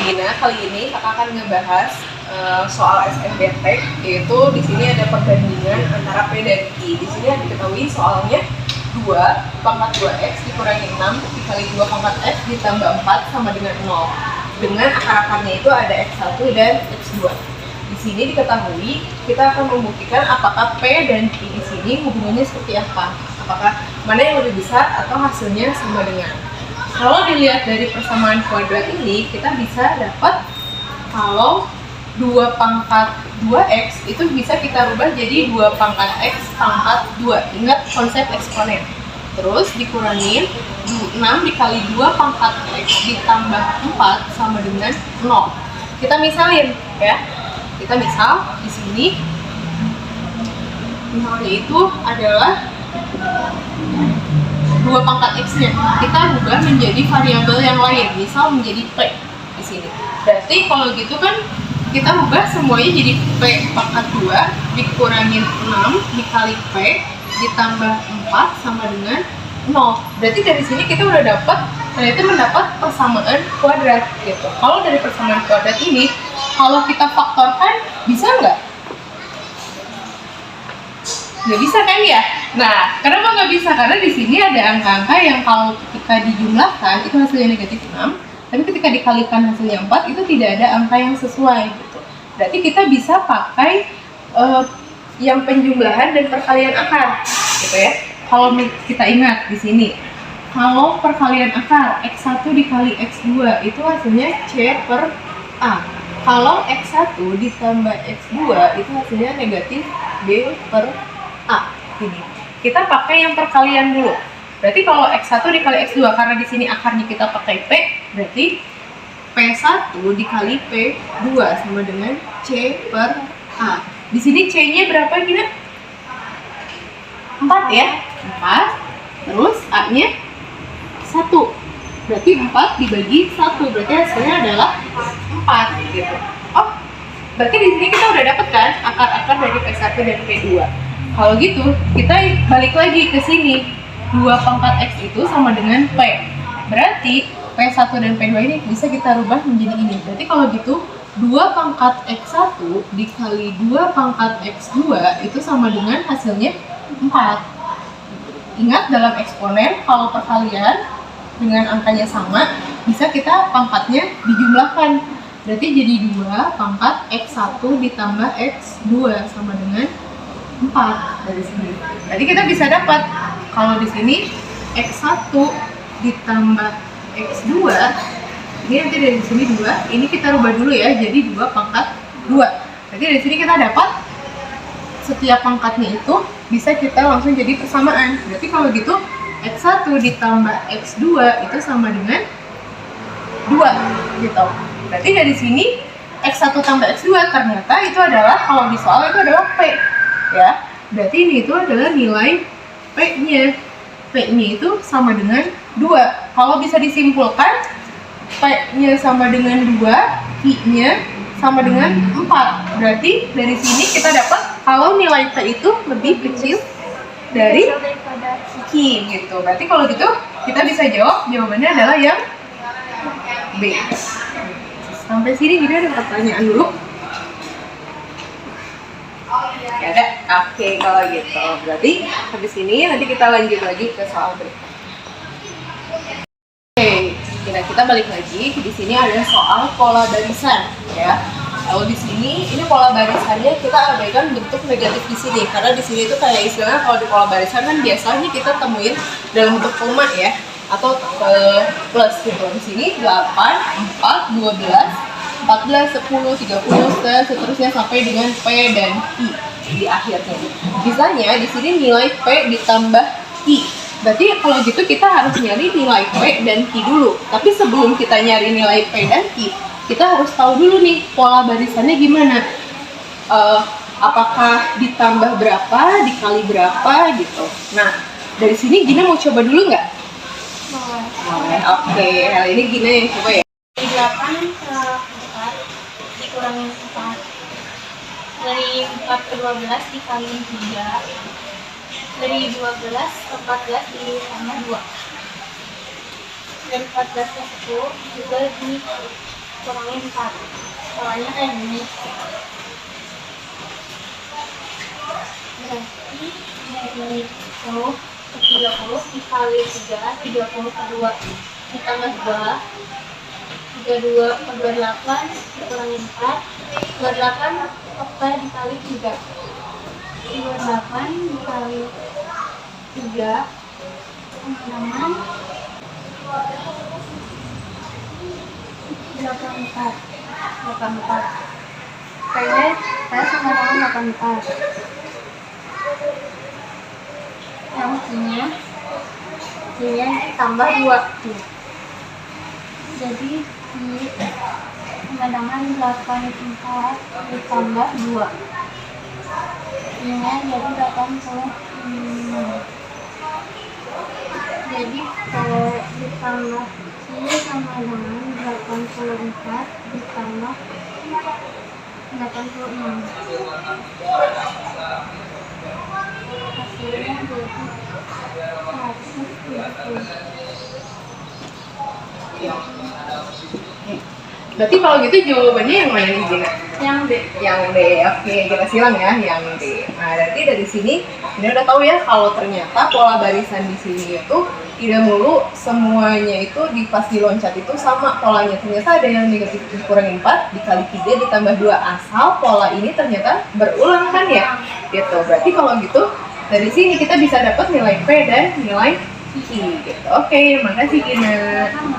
Gina, kali ini kakak akan ngebahas soal SNBT, yaitu di sini ada perbandingan antara P dan Q. Di sini diketahui soalnya 2 pangkat 2x dikurangi 6 dikali 2 pangkat x ditambah 4 sama dengan 0. Dengan akar-akarnya itu ada x1 dan x2. Di sini diketahui kita akan membuktikan apakah P dan Q di sini hubungannya seperti apa. Apakah mana yang lebih besar atau hasilnya sama dengan. Kalau dilihat dari persamaan kuadrat ini, kita bisa dapat kalau 2 pangkat 2x itu bisa kita rubah jadi 2 pangkat x pangkat 2. Ingat konsep eksponen. Terus dikurangin 6 dikali 2 pangkat x ditambah 4 sama dengan 0. Kita misalin ya. Kita misal di sini misalnya itu adalah 2 pangkat x-nya kita rubah menjadi variabel yang lain, misal menjadi p di sini. Berarti kalau gitu kan kita rubah semuanya jadi p pangkat 2 dikurangin 6 dikali p ditambah 4 sama dengan 0. Berarti dari sini kita udah mendapat persamaan kuadrat gitu. Kalau dari persamaan kuadrat ini, kalau kita faktorkan bisa nggak? Nggak bisa kan ya? Nah, kenapa nggak bisa? Karena di sini ada angka-angka yang kalau ketika dijumlahkan itu hasilnya negatif 6, tapi ketika dikalikan hasilnya 4 itu tidak ada angka yang sesuai gitu. Berarti kita bisa pakai yang penjumlahan dan perkalian akar gitu ya. Kalau kita ingat di sini, kalau perkalian akar x1 dikali x2 itu hasilnya c per a. Kalau x1 ditambah x2 itu hasilnya negatif b per a. Ini kita pakai yang perkalian dulu. Berarti kalau x1 dikali x2, karena di sini akarnya kita pakai p, berarti p1 dikali p2 sama dengan c per a. Di sini c-nya berapa Gina? 4 ya? 4. Terus a-nya 1. Berarti 4 dibagi 1, berarti hasilnya adalah 4 gitu. Oh, berarti di sini kita udah dapet kan akar-akar dari p1 dan p2. Kalau gitu, kita balik lagi ke sini. 2 pangkat x itu sama dengan p. Berarti p1 dan p2 ini bisa kita rubah menjadi ini. Berarti kalau gitu, 2 pangkat x1 dikali 2 pangkat x2 itu sama dengan hasilnya 4. Ingat dalam eksponen, kalau perkalian dengan angkanya sama, bisa kita pangkatnya dijumlahkan. Berarti jadi 2 pangkat x1 ditambah x2 sama dengan 4 dari sini. Jadi kita bisa dapat kalau di sini x1 ditambah x2, ini nanti dari sini 2, ini kita rubah dulu ya jadi 2 pangkat 2. Jadi dari sini kita dapat setiap pangkatnya itu bisa kita langsung jadi persamaan. Berarti kalau gitu x1 ditambah x2 itu sama dengan 2 gitu. Berarti dari sini x1 tambah x2 ternyata itu adalah, kalau di soal itu adalah p ya. Berarti ini itu adalah nilai p-nya. P-nya itu sama dengan 2. Kalau bisa disimpulkan, p-nya sama dengan 2, q-nya sama dengan 4. Berarti dari sini kita dapat kalau nilai p itu lebih kecil dari q gitu. Berarti kalau gitu kita bisa jawab jawabannya adalah yang B. Sampai sini jadi ada pertanyaan dulu. Ya ada. Oke, kalau gitu. Berarti habis ini nanti kita lanjut lagi ke soal berikutnya. Oke, kita balik lagi. Di sini ada soal pola barisan ya. Kalau di sini ini pola barisannya kita abaikan bentuk negatif di sini karena di sini itu kayak istilahnya kalau di pola barisan kan biasanya kita temuin dalam bentuk koma ya atau plus gitu. Di sini 8, 4, 12, 14, 10, 30 seterusnya sampai dengan P dan Q di akhirnya. Misalnya di sini nilai P ditambah Q. Berarti kalau gitu kita harus nyari nilai P dan Q dulu. Tapi sebelum kita nyari nilai P dan Q, kita harus tahu dulu nih pola barisannya gimana. Apakah ditambah berapa, dikali berapa gitu. Nah, dari sini Gina mau coba dulu nggak? Oke, hal ini Gina yang coba ya. 8 ke 4 dikurangin 4. Dari 4 ke 12 dikaliin 3. Dari 12 ke 14 ditambah 2. Dari 14 ke 10 juga kurangin 4. Polanya kayak gini. Berarti dari 10 ke 30 dikali 3, 30 ke 2 ditambah 2, 32 ke 28 dikurangi 4, 28 apa dikali 3, 28 dikali 3 teman-teman 84. Kayaknya saya sama teman 84. Yang sini tambah 2 tuh. Jadi di teman-teman 84 ditambah 2. Ini jadi 80. Jadi kalau ditambah ini sama dengan 84 ditambah 86. Hasilnya jadi 170. Berarti kalau gitu jawabannya yang mana nih Gina? Yang B. Yang D. Oke, kita silang ya yang D. Nah, berarti dari sini Gina udah tahu ya kalau ternyata pola barisan di sini itu tidak mulu semuanya itu di pas diloncat itu sama polanya. Ternyata ada yang negatif dikurangi 4 dikali 3 ditambah 2 asal pola ini ternyata berulang kan ya? Gitu. Berarti kalau gitu dari sini kita bisa dapat nilai P dan nilai Q gitu. Oke, makasih Gina. Sama.